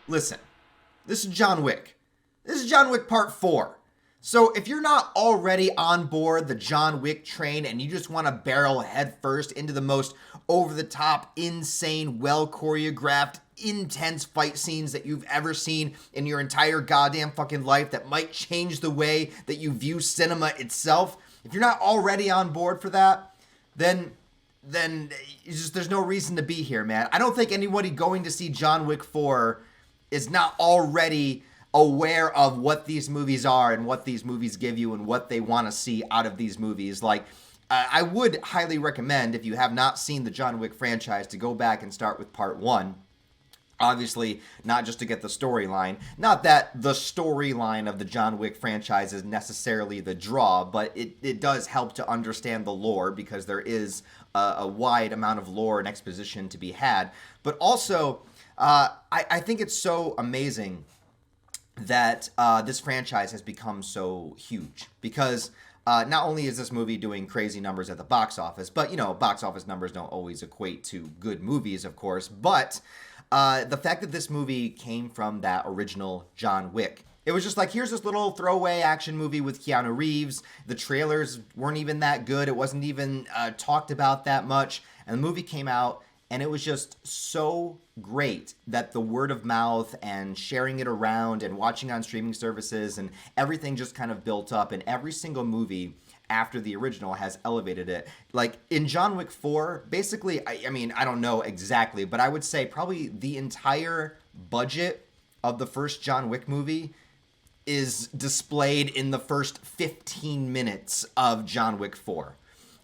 listen, this is John Wick. This is John Wick Part 4. So if you're not already on board the John Wick train and you just want to barrel headfirst into the most over-the-top, insane, well-choreographed, intense fight scenes that you've ever seen in your entire goddamn fucking life that might change the way that you view cinema itself, if you're not already on board for that, then there's no reason to be here, man. I don't think anybody going to see John Wick 4 is not already aware of what these movies are and what these movies give you and what they want to see out of these movies. Like, I would highly recommend, if you have not seen the John Wick franchise, to go back and start with Part 1. Obviously, not just to get the storyline. Not that the storyline of the John Wick franchise is necessarily the draw, but it does help to understand the lore, because there is a wide amount of lore and exposition to be had. But also, I think it's so amazing that this franchise has become so huge, because not only is this movie doing crazy numbers at the box office, but, you know, box office numbers don't always equate to good movies, of course, but the fact that this movie came from that original John Wick. It was just like, here's this little throwaway action movie with Keanu Reeves. The trailers weren't even that good. It wasn't even talked about that much. And the movie came out, and it was just so great that the word of mouth and sharing it around and watching on streaming services and everything just kind of built up. And every single movie after the original has elevated it. Like in John Wick 4, basically, I mean, I don't know exactly, but I would say probably the entire budget of the first John Wick movie is displayed in the first 15 minutes of John Wick 4.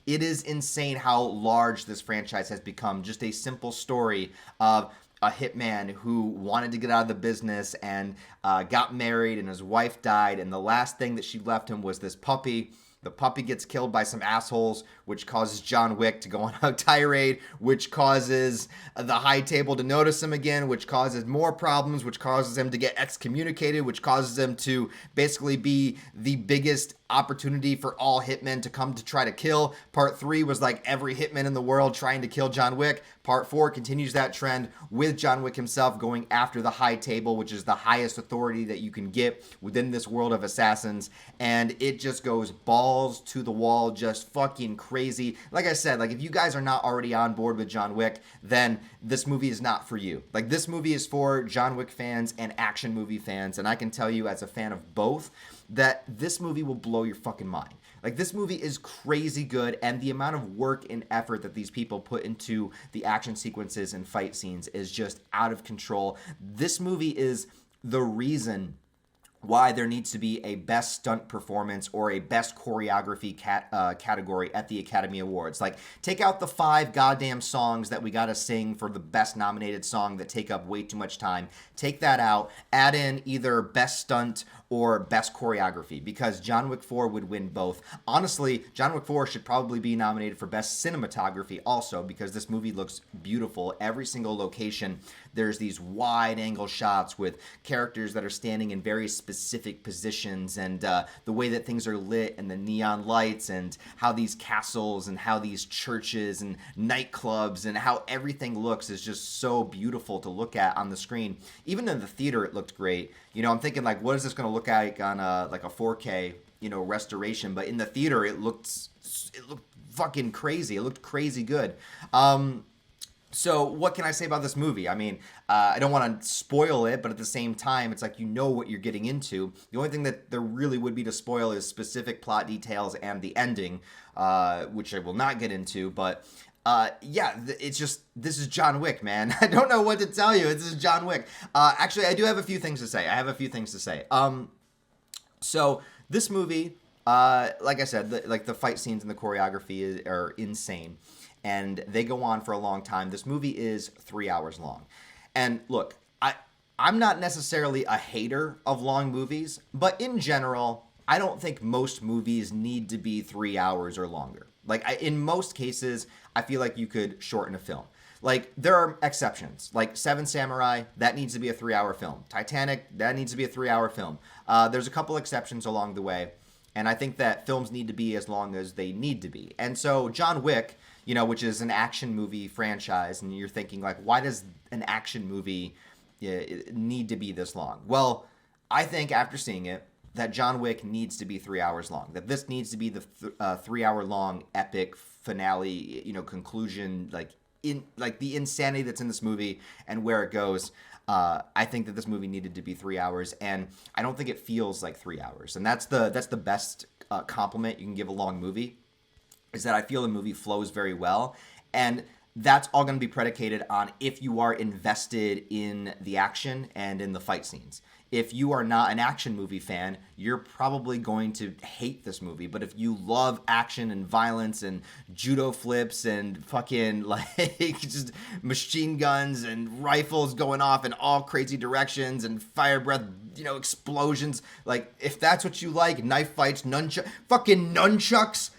It is insane how large this franchise has become. Just a simple story of a hitman who wanted to get out of the business and got married, and his wife died, and the last thing that she left him was this puppy. The puppy gets killed by some assholes, which causes John Wick to go on a tirade, which causes the high table to notice him again, which causes more problems, which causes him to get excommunicated, which causes him to basically be the biggest opportunity for all hitmen to come to try to kill. Part 3 was like every hitman in the world trying to kill John Wick. Part 4 continues that trend with John Wick himself going after the high table, which is the highest authority that you can get within this world of assassins. And it just goes balls to the wall, just fucking crazy. Like I said, like if you guys are not already on board with John Wick, then this movie is not for you. Like this movie is for John Wick fans and action movie fans. And I can tell you as a fan of both, that this movie will blow your fucking mind. Like, this movie is crazy good, and the amount of work and effort that these people put into the action sequences and fight scenes is just out of control. This movie is the reason why there needs to be a best stunt performance or a best choreography category at the Academy Awards. Like, take out the 5 goddamn songs that we gotta sing for the best nominated song that take up way too much time. Take that out, add in either best stunt or best choreography, because John Wick 4 would win both. Honestly, John Wick 4 should probably be nominated for best cinematography also, because this movie looks beautiful. Every single location, there's these wide angle shots with characters that are standing in very specific positions, and the way that things are lit and the neon lights and how these castles and how these churches and nightclubs and how everything looks is just so beautiful to look at on the screen. Even in the theater, it looked great. You know, I'm thinking, like, what is this going to look like on a 4K, you know, restoration? But in the theater, it looked fucking crazy. It looked crazy good. So what can I say about this movie? I mean, I don't want to spoil it, but at the same time, it's like you know what you're getting into. The only thing that there really would be to spoil is specific plot details and the ending, which I will not get into. But yeah, it's just, this is John Wick, man. I don't know what to tell you. This is John Wick. Actually, I do have a few things to say. So this movie, like I said, the fight scenes and the choreography are insane. And they go on for a long time. This movie is 3 hours long. And look, I'm not necessarily a hater of long movies, but in general, I don't think most movies need to be 3 hours or longer. Like, in most cases, I feel like you could shorten a film. Like, there are exceptions. Like, Seven Samurai, that needs to be a 3-hour film. Titanic, that needs to be a 3-hour film. There's a couple exceptions along the way. And I think that films need to be as long as they need to be. And so John Wick, you know, which is an action movie franchise, and you're thinking, like, why does an action movie, need to be this long? Well, I think after seeing it, that John Wick needs to be 3 hours long. That this needs to be the 3 hour long epic finale, conclusion, like the insanity that's in this movie and where it goes. I think that this movie needed to be 3 hours, and I don't think it feels like 3 hours. And that's the best compliment you can give a long movie, is that I feel the movie flows very well, and that's all going to be predicated on if you are invested in the action and in the fight scenes. If you are not an action movie fan, you're probably going to hate this movie. But if you love action and violence and judo flips and fucking like just machine guns and rifles going off in all crazy directions and fire breath, explosions, like if that's what you like, knife fights, fucking nunchucks.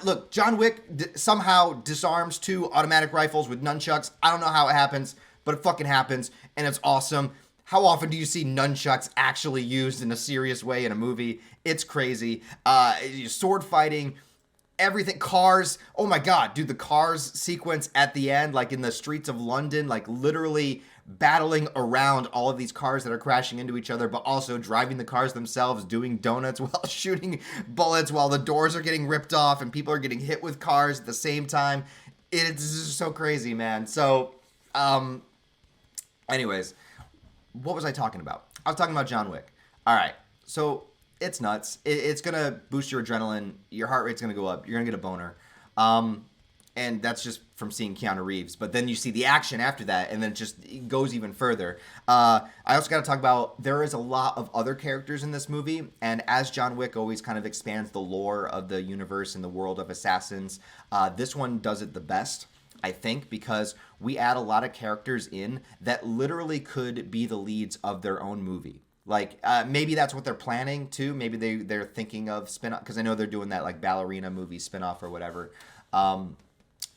Look, John Wick somehow disarms 2 automatic rifles with nunchucks. I don't know how it happens, but it fucking happens, and it's awesome. How often do you see nunchucks actually used in a serious way in a movie? It's crazy. Sword fighting, everything, cars. Oh my God, dude, the cars sequence at the end, like in the streets of London, like literally battling around all of these cars that are crashing into each other, but also driving the cars themselves, doing donuts while shooting bullets while the doors are getting ripped off and people are getting hit with cars at the same time. It's just so crazy, man. So, anyways, what was I talking about? I was talking about John Wick. All right, so it's nuts. It's going to boost your adrenaline. Your heart rate's going to go up. You're going to get a boner. And that's just from seeing Keanu Reeves. But then you see the action after that, and then it goes even further. I also got to talk about, there is a lot of other characters in this movie, and as John Wick always kind of expands the lore of the universe and the world of assassins, this one does it the best, I think, because we add a lot of characters in that literally could be the leads of their own movie. Like, maybe that's what they're planning, too. Maybe they're thinking of spin-off, because I know they're doing that, like, ballerina movie spin-off or whatever.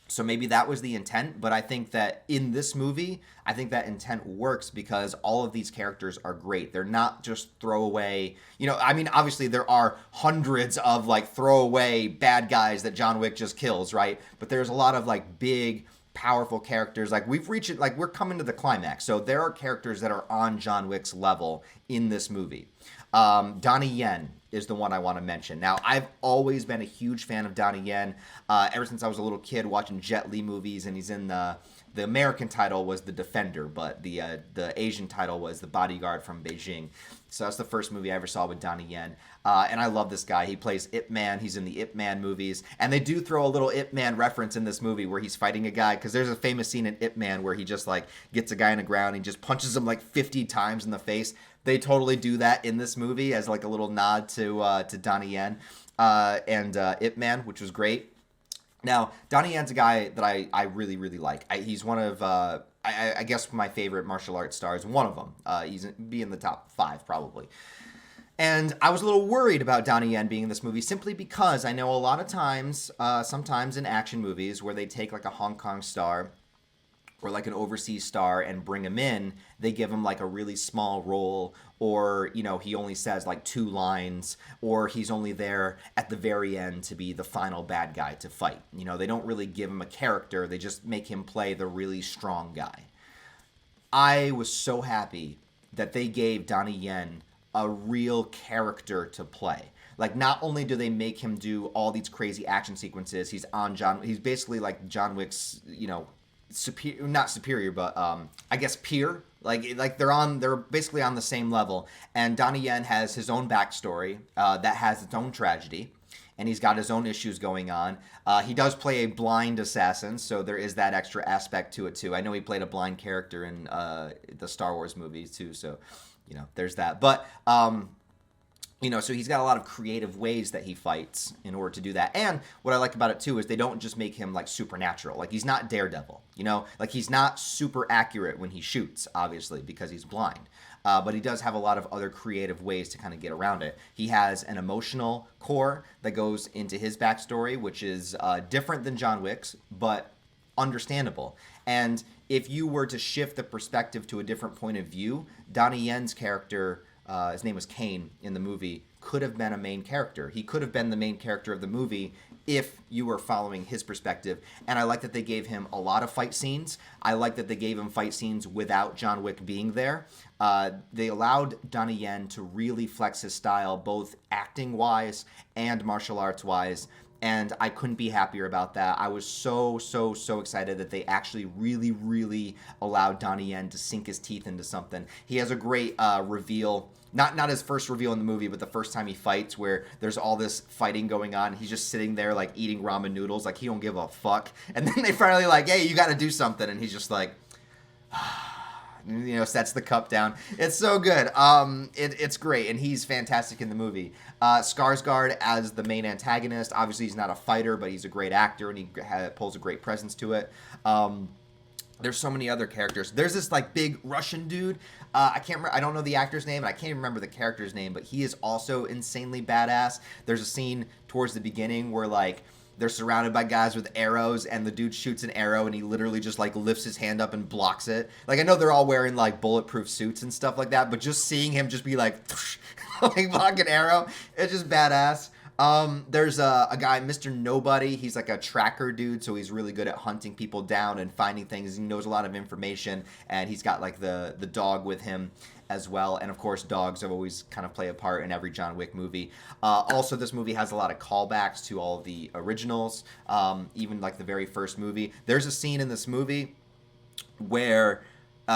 So maybe that was the intent, but I think that in this movie, I think that intent works because all of these characters are great. They're not just throwaway, obviously there are hundreds of like throwaway bad guys that John Wick just kills, right? But there's a lot of like big, powerful characters. Like we're coming to the climax. So there are characters that are on John Wick's level in this movie. Donnie Yen is the one I want to mention. Now, I've always been a huge fan of Donnie Yen ever since I was a little kid watching Jet Li movies, and he's in the American title was The Defender, but the Asian title was The Bodyguard from Beijing. So that's the first movie I ever saw with Donnie Yen. And I love this guy. He plays Ip Man. He's in the Ip Man movies. And they do throw a little Ip Man reference in this movie where he's fighting a guy, because there's a famous scene in Ip Man where he just like gets a guy in the ground and he just punches him like 50 times in the face. They totally do that in this movie as like a little nod to Donnie Yen and Ip Man, which was great. Now, Donnie Yen's a guy that I really, really like. He's one of, I guess, my favorite martial arts stars. One of them. He's be in the top 5, probably. And I was a little worried about Donnie Yen being in this movie simply because I know a lot of times, sometimes in action movies where they take like a Hong Kong star or like an overseas star and bring him in, they give him like a really small role, or, he only says like 2 lines, or he's only there at the very end to be the final bad guy to fight. They don't really give him a character. They just make him play the really strong guy. I was so happy that they gave Donnie Yen a real character to play. Like, not only do they make him do all these crazy action sequences, he's basically like John Wick's, not superior, but I guess peer. Like they're basically on the same level. And Donnie Yen has his own backstory that has its own tragedy, and he's got his own issues going on. He does play a blind assassin, so there is that extra aspect to it too. I know he played a blind character in the Star Wars movies too, so there's that. But so he's got a lot of creative ways that he fights in order to do that. And what I like about it too is they don't just make him like supernatural. Like, he's not Daredevil, like he's not super accurate when he shoots, obviously, because he's blind. But he does have a lot of other creative ways to kind of get around it. He has an emotional core that goes into his backstory, which is different than John Wick's, but understandable. And if you were to shift the perspective to a different point of view, Donnie Yen's character his name was Kane in the movie, could have been a main character. He could have been the main character of the movie if you were following his perspective. And I like that they gave him a lot of fight scenes. I like that they gave him fight scenes without John Wick being there. They allowed Donnie Yen to really flex his style, both acting-wise and martial arts-wise. And I couldn't be happier about that. I was so excited that they actually really allowed Donnie Yen to sink his teeth into something. He has a great reveal. Not his first reveal in the movie, but the first time he fights, where there's all this fighting going on. He's just sitting there like eating ramen noodles, like he don't give a fuck. And then they finally like, hey, you got to do something, and he's just like, sets the cup down. It's so good. It's great, and he's fantastic in the movie. Skarsgård as the main antagonist. Obviously, he's not a fighter, but he's a great actor, and he pulls a great presence to it. There's so many other characters. There's this like big Russian dude. I can't remember. I don't know the actor's name, and I can't even remember the character's name. But he is also insanely badass. There's a scene towards the beginning where like they're surrounded by guys with arrows, and the dude shoots an arrow, and he literally just like lifts his hand up and blocks it. Like I know they're all wearing like bulletproof suits and stuff like that, but just seeing him just be like, like block an arrow, it's just badass. There's a guy, Mr. Nobody. He's like a tracker dude, so he's really good at hunting people down and finding things. He knows a lot of information, and he's got like the dog with him as well. And of course, dogs have always kind of play a part in every John Wick movie. Also, this movie has a lot of callbacks to all of the originals, even like the very first movie. There's a scene in this movie where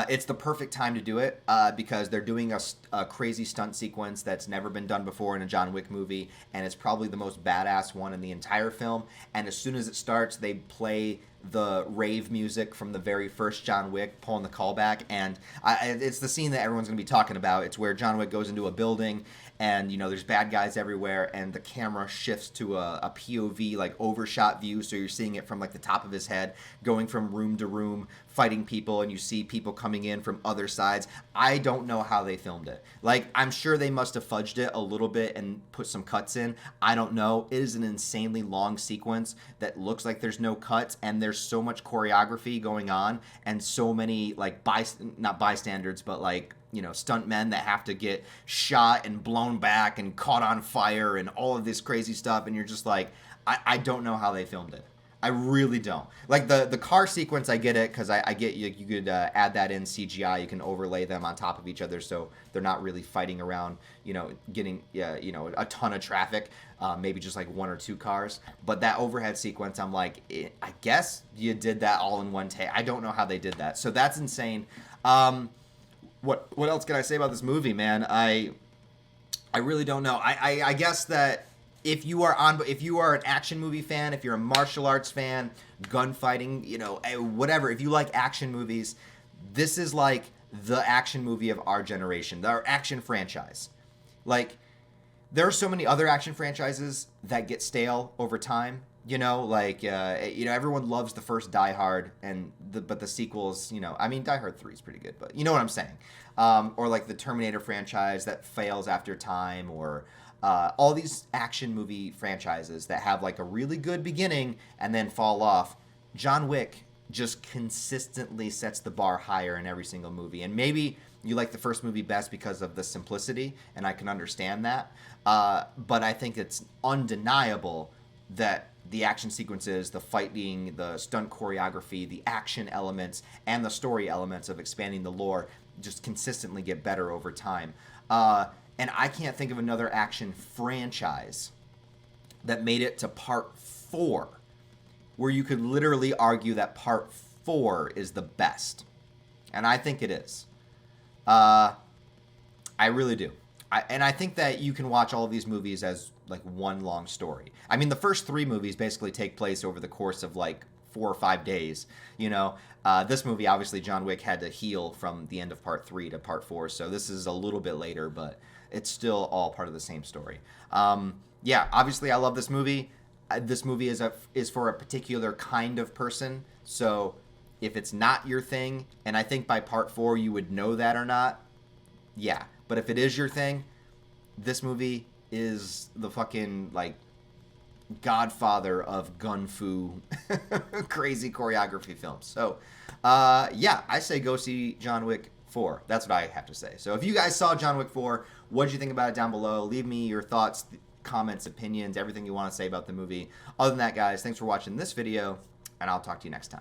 it's the perfect time to do it because they're doing a crazy stunt sequence that's never been done before in a John Wick movie, and it's probably the most badass one in the entire film. And as soon as it starts, they play the rave music from the very first John Wick, pulling the callback, and it's the scene that everyone's going to be talking about. It's where John Wick goes into a building, and there's bad guys everywhere, and the camera shifts to a POV, like overshot view, so you're seeing it from like the top of his head, going from room to room, fighting people, and you see people coming in from other sides. I don't know how they filmed it. Like, I'm sure they must have fudged it a little bit and put some cuts in. I don't know. It is an insanely long sequence that looks like there's no cuts, and there's so much choreography going on, and so many like not bystanders, but like stunt men that have to get shot and blown back and caught on fire and all of this crazy stuff, and you're just like, I don't know how they filmed it. I really don't. Like the car sequence, I get it, because I get you could add that in CGI. You can overlay them on top of each other, so they're not really fighting around, getting a ton of traffic. Maybe just like one or two cars. But that overhead sequence, I'm like, I guess you did that all in one take. I don't know how they did that. So that's insane. What else can I say about this movie, man? I really don't know. I guess that if you are an action movie fan, if you're a martial arts fan, gunfighting, whatever, if you like action movies, this is like the action movie of our generation, our action franchise. Like, there are so many other action franchises that get stale over time. Everyone loves the first Die Hard, but the sequels, Die Hard 3 is pretty good, but you know what I'm saying. Or like the Terminator franchise that fails after time, or all these action movie franchises that have like a really good beginning and then fall off. John Wick just consistently sets the bar higher in every single movie. And maybe you like the first movie best because of the simplicity, and I can understand that. But I think it's undeniable that the action sequences, the fighting, the stunt choreography, the action elements, and the story elements of expanding the lore just consistently get better over time. And I can't think of another action franchise that made it to part 4 where you could literally argue that part 4 is the best. And I think it is. I really do. I think that you can watch all of these movies as like one long story. I mean, the first 3 movies basically take place over the course of like 4 or 5 days. This movie, obviously, John Wick had to heal from the end of part 3 to part 4, so this is a little bit later, but it's still all part of the same story. Obviously, I love this movie. This movie is for a particular kind of person, so if it's not your thing, and I think by part 4 you would know that or not, yeah. But if it is your thing, this movie is the fucking, like, godfather of gun fu crazy choreography films. So, I say go see John Wick Wick 4. That's what I have to say. So if you guys saw John Wick 4, what did you think about it down below? Leave me your thoughts, comments, opinions, everything you want to say about the movie. Other than that, guys, thanks for watching this video, and I'll talk to you next time.